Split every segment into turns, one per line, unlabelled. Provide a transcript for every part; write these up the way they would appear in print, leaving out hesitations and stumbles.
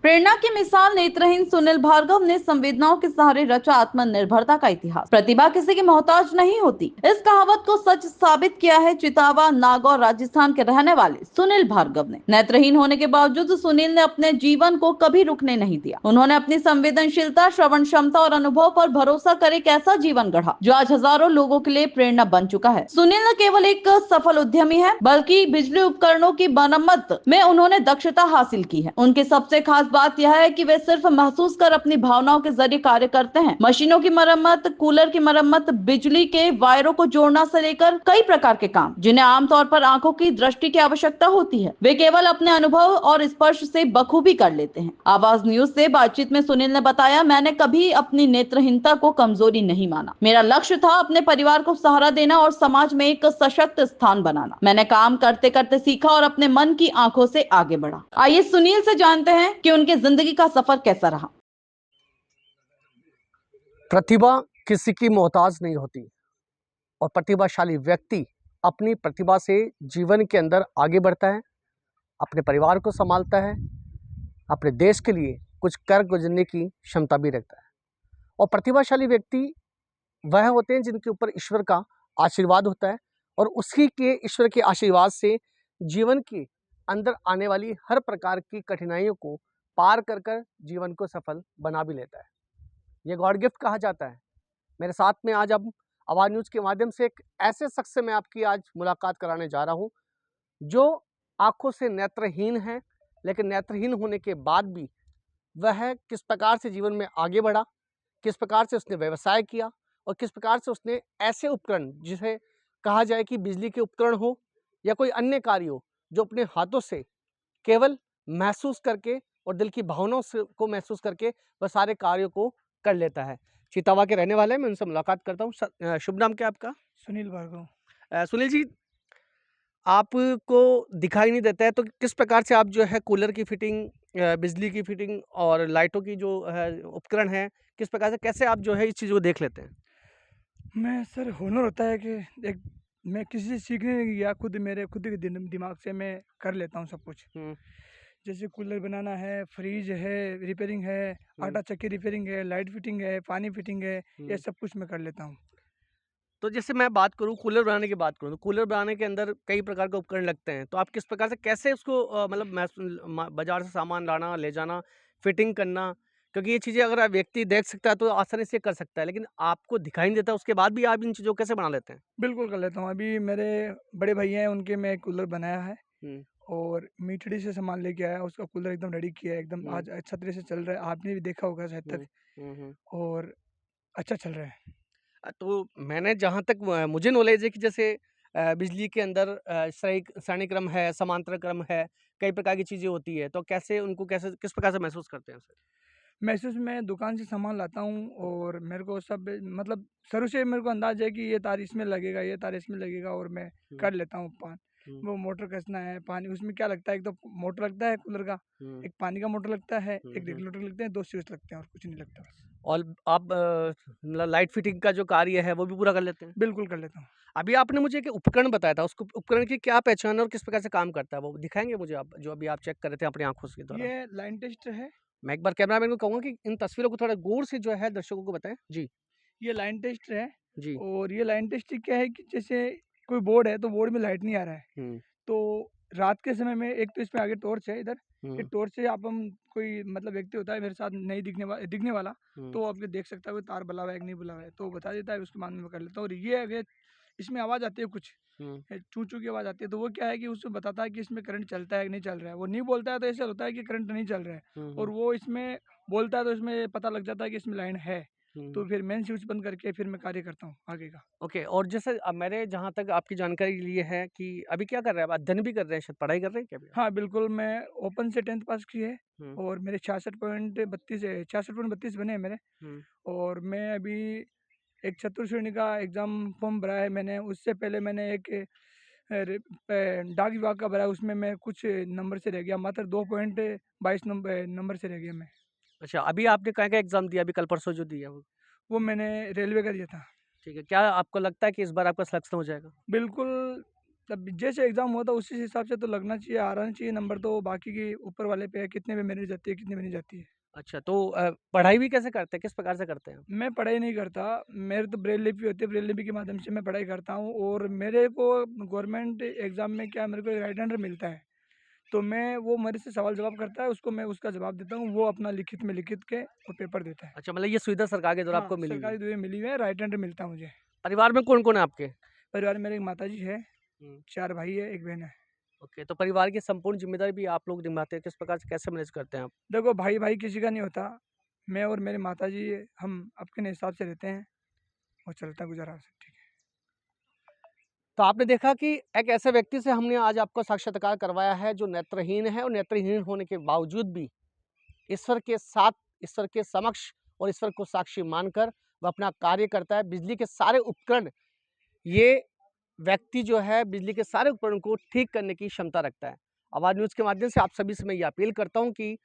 प्रेरणा की मिसाल नेत्रहीन सुनील भार्गव ने संवेदनाओं के सहारे रचा आत्मनिर्भरता का इतिहास। प्रतिभा किसी की मोहताज नहीं होती, इस कहावत को सच साबित किया है चितावा, नागौर, राजस्थान के रहने वाले सुनील भार्गव ने। नेत्रहीन होने के बावजूद सुनील ने अपने जीवन को कभी रुकने नहीं दिया। उन्होंने अपनी संवेदनशीलता, श्रवण क्षमता और अनुभव पर भरोसा कर एक ऐसा जीवन गढ़ा जो आज हजारों लोगों के लिए प्रेरणा बन चुका है। सुनील न केवल एक सफल उद्यमी है, बल्कि बिजली उपकरणों की मरम्मत में उन्होंने दक्षता हासिल की है। उनकी सबसे खास बात यह है कि वे सिर्फ महसूस कर अपनी भावनाओं के जरिए कार्य करते हैं। मशीनों की मरम्मत, कूलर की मरम्मत, बिजली के वायरों को जोड़ना से लेकर कई प्रकार के काम जिन्हें आमतौर पर आंखों की दृष्टि की आवश्यकता होती है, वे केवल अपने अनुभव और स्पर्श से बखूबी कर लेते हैं। आवाज न्यूज से बातचीत में सुनील ने बताया, मैंने कभी अपनी नेत्रहीनता को कमजोरी नहीं माना। मेरा लक्ष्य था अपने परिवार को सहारा देना और समाज में एक सशक्त स्थान बनाना। मैंने काम करते करते सीखा और अपने मन की आंखों से आगे बढ़ा। आइए सुनील से जानते हैं कि उनके जिंदगी का सफर कैसा रहा।
प्रतिभा किसी की मोहताज नहीं होती और प्रतिभाशाली व्यक्ति अपनी प्रतिभा से जीवन के अंदर आगे बढ़ता है, अपने परिवार को संभालता है, अपने देश के लिए कुछ कर गुजरने की क्षमता भी रखता है। और प्रतिभाशाली व्यक्ति वह होते हैं जिनके ऊपर ईश्वर का आशीर्वाद होता है और उसी के ईश्वर के आशीर्वाद से जीवन के अंदर आने वाली हर प्रकार की कठिनाइयों को पार कर कर जीवन को सफल बना भी लेता है। ये गॉड गिफ्ट कहा जाता है। मेरे साथ में आज अब आवाज़ न्यूज़ के माध्यम से एक ऐसे शख्स से मैं आपकी आज मुलाकात कराने जा रहा हूँ जो आंखों से नेत्रहीन है, लेकिन नेत्रहीन होने के बाद भी वह किस प्रकार से जीवन में आगे बढ़ा, किस प्रकार से उसने व्यवसाय किया और किस प्रकार से उसने ऐसे उपकरण, जिसे कहा जाए कि बिजली के उपकरण हो या कोई अन्य कार्य हो, जो अपने हाथों से केवल महसूस करके और दिल की भावनाओं से को महसूस करके वह सारे कार्यों को कर लेता है। चितावा के रहने वाले हैं, मैं उनसे मुलाकात करता हूँ। शुभ नाम क्या आपका?
सुनील भार्गव।
सुनील जी, आपको दिखाई नहीं देता है तो किस प्रकार से आप जो है कूलर की फिटिंग, बिजली की फिटिंग और लाइटों की जो है उपकरण है, किस प्रकार से कैसे आप जो है इस चीज़ को देख लेते हैं?
मैं सर हुनर होता है कि एक मैं किसी से सीखने नहीं गया, खुद मेरे खुद के दिमाग से मैं कर लेता हूँ सब कुछ। जैसे कूलर बनाना है, फ्रिज है, रिपेयरिंग है, आटा चक्की रिपेयरिंग है, लाइट फिटिंग है, पानी फिटिंग है, ये सब कुछ मैं कर लेता हूँ।
तो जैसे मैं बात करूँ कूलर बनाने की बात करूँ तो कूलर बनाने के अंदर कई प्रकार के उपकरण लगते हैं, तो आप किस प्रकार से कैसे उसको मतलब बाजार से सामान लाना, ले जाना, फिटिंग करना, क्योंकि ये चीज़ें अगर व्यक्ति देख सकता है तो आसानी से कर सकता है, लेकिन आपको दिखाई नहीं देता, उसके बाद भी आप इन चीज़ों को कैसे बना लेते हैं?
बिल्कुल कर लेता हूँ। अभी मेरे बड़े भैया हैं, उनके मैं कूलर बनाया है
हम्म,
और मीठड़ी से सामान लेके आया, उसका कूलर एकदम रेडी किया है, एकदम आज अच्छा तरह से चल रहा है। आपने भी देखा होगा शायद तक। और अच्छा चल रहा है।
तो मैंने जहाँ तक मुझे नॉलेज है कि जैसे बिजली के अंदर श्रेणी क्रम है, समांतर क्रम है, कई प्रकार की चीज़ें होती है, तो कैसे उनको कैसे किस प्रकार से महसूस करते हैं उसे?
महसूस मैं दुकान से सामान लाता हूँ और मेरे को सब मतलब शुरू से मेरे को अंदाज़ है कि ये तार इसमें लगेगा, ये तार इसमें लगेगा और मैं कर लेता हूँ। वो मोटर कसना है, पानी उसमें क्या लगता है, एक तो मोटर लगता है कूलर का, एक पानी का मोटर लगता है, एक रेगुलेटर लगते हैं, 2 स्विच लगते हैं और कुछ नहीं लगता बस।
और आप मतलब लाइट फिटिंग का जो कार्य है वो भी पूरा कर लेते हैं?
बिल्कुल कर लेता हूँ।
अभी आपने मुझे एक उपकरण बताया था, उसको उपकरण की क्या पहचान है और किस प्रकार से काम करता है, वो दिखाएँगे मुझे आप, जो अभी आप चेक कर रहे थे अपनी आँखों के द्वारा?
ये लाइन टेस्टर है।
मैं एक बार कैमरामैन को कहूँगा कि इन तस्वीरों को थोड़ा गौर से जो है दर्शकों को बताएँ। जी,
ये लाइन टेस्टर है
जी।
और ये लाइन टेस्टर क्या है कि जैसे कोई बोर्ड है तो बोर्ड में लाइट नहीं आ रहा है,
हुँ,
तो रात के समय में एक तो इसमें आगे टॉर्च है इधर, एक
हुँ,
टॉर्च से आप हम कोई मतलब व्यक्ति होता है मेरे साथ नहीं दिखने वाला,
हुँ,
तो वो आपके देख सकता है कोई तार बला हुआ है कि नहीं बला हुआ है, तो वो बता देता है, उसके बाद में मैं कर लेता हूँ। और ये अगर इसमें आवाज़ आती है कुछ
हुँ,
चू चू की आवाज़ आती है, तो वो क्या है कि उसमें बताता है कि इसमें करंट चलता है कि नहीं चल रहा है। वो नहीं बोलता है तो ऐसा होता है कि करंट नहीं चल रहा है,
हुँ,
और
हुँ,
वो इसमें बोलता है तो इसमें पता लग जाता है कि इसमें लाइन है। तो
हुँ।
फिर मेन स्विच बंद करके फिर मैं कार्य करता हूँ आगे का।
ओके, और जैसे मैंने जहाँ तक आपकी जानकारी ली है कि अभी क्या कर रहे हैं आप? अध्ययन भी कर रहे हैं, शायद पढ़ाई कर रहे हैं क्या अभी आप?
हाँ, बिल्कुल, मैं ओपन से 10th पास की है
हुँ,
और मेरे 66.32 बने हैं मेरे।
हुँ।
और मैं अभी एक चतुर्थ श्रेणी का एग्ज़ाम फॉर्म भरा है मैंने। उससे पहले मैंने एक डाक विभाग का भरा है, उसमें मैं कुछ नंबर से रह गया, मात्र 2.22 नंबर से रह गया मैं।
अच्छा, अभी आपने क्या-क्या एग्ज़ाम दिया अभी कल परसों जो दिया वो?
वो मैंने रेलवे का दिया था।
ठीक है, क्या आपको लगता है कि इस बार आपका सिलेक्शन हो जाएगा?
बिल्कुल, तब जैसे एग्ज़ाम हुआ था उसी हिसाब से तो लगना चाहिए, आ रहना चाहिए नंबर, तो बाकी के ऊपर वाले पे है, कितने में मेरिट जाती है, कितने में नहीं जाती है।
अच्छा, तो पढ़ाई भी कैसे करते हैं? किस प्रकार से करते हैं आप?
मैं पढ़ाई नहीं करता, मेरे तो ब्रेल लिपि होती है, ब्रेल लिपि के माध्यम से मैं पढ़ाई करता हूँ, और मेरे को गवर्नमेंट एग्ज़ाम में क्या मेरे को एक राइट हैंडर मिलता है, तो मैं वो मेरे से सवाल जवाब करता है, उसको मैं उसका जवाब देता हूँ, वो अपना लिखित में लिखित के और पेपर देता है।
अच्छा, मतलब ये सुविधा सरकार के द्वारा
हाँ,
आपको मिली हुई है।
सरकारी दुआ मिली हुई है, राइट हैंडर मिलता है मुझे।
परिवार में कौन-कौन है आपके?
परिवार में मेरी एक माताजी है,
हुँ।
4 भाई है, 1 बहन है।
ओके, तो परिवार की संपूर्ण ज़िम्मेदारी भी आप लोग निभाते हैं, किस प्रकार से कैसे मैनेज करते हैं आप?
देखो भाई किसी का नहीं होता, मैं और मेरी माताजी हम अपने हिसाब से रहते हैं और चलता गुज़ारा सब ठीक है।
तो आपने देखा कि एक ऐसे व्यक्ति से हमने आज आपको साक्षात्कार करवाया है जो नेत्रहीन है और नेत्रहीन होने के बावजूद भी ईश्वर के साथ, ईश्वर के समक्ष और ईश्वर को साक्षी मानकर वह अपना कार्य करता है। बिजली के सारे उपकरण, ये व्यक्ति जो है बिजली के सारे उपकरण को ठीक करने की क्षमता रखता है। आवाज़ न्यूज़ के माध्यम से आप सभी से मैं ये अपील करता हूँ कि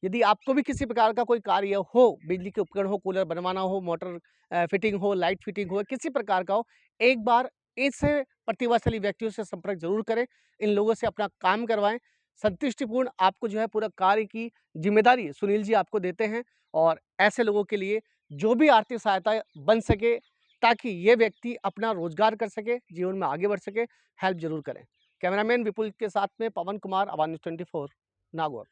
यदि आपको भी किसी प्रकार का कोई कार्य हो, बिजली के उपकरण हो, कूलर बनवाना हो, मोटर फिटिंग हो, लाइट फिटिंग हो, किसी प्रकार का हो, एक बार ऐसे प्रतिभाशाली व्यक्तियों से संपर्क ज़रूर करें। इन लोगों से अपना काम करवाएँ। संतुष्टिपूर्ण आपको जो है पूरा कार्य की ज़िम्मेदारी सुनील जी आपको देते हैं, और ऐसे लोगों के लिए जो भी आर्थिक सहायता बन सके ताकि ये व्यक्ति अपना रोजगार कर सके, जीवन में आगे बढ़ सके, हेल्प ज़रूर करें। कैमरामैन विपुल के साथ में पवन कुमार, आवाज़ न्यूज़ 24, नागौर।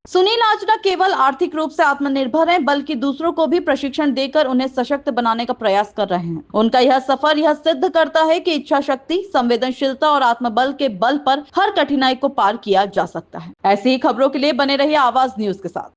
सुनील आज न केवल आर्थिक रूप से आत्मनिर्भर हैं, बल्कि दूसरों को भी प्रशिक्षण देकर उन्हें सशक्त बनाने का प्रयास कर रहे हैं। उनका यह सफर यह सिद्ध करता है कि इच्छा शक्ति, संवेदनशीलता और आत्मबल के बल पर हर कठिनाई को पार किया जा सकता है। ऐसी ही खबरों के लिए बने रहिए आवाज न्यूज के साथ।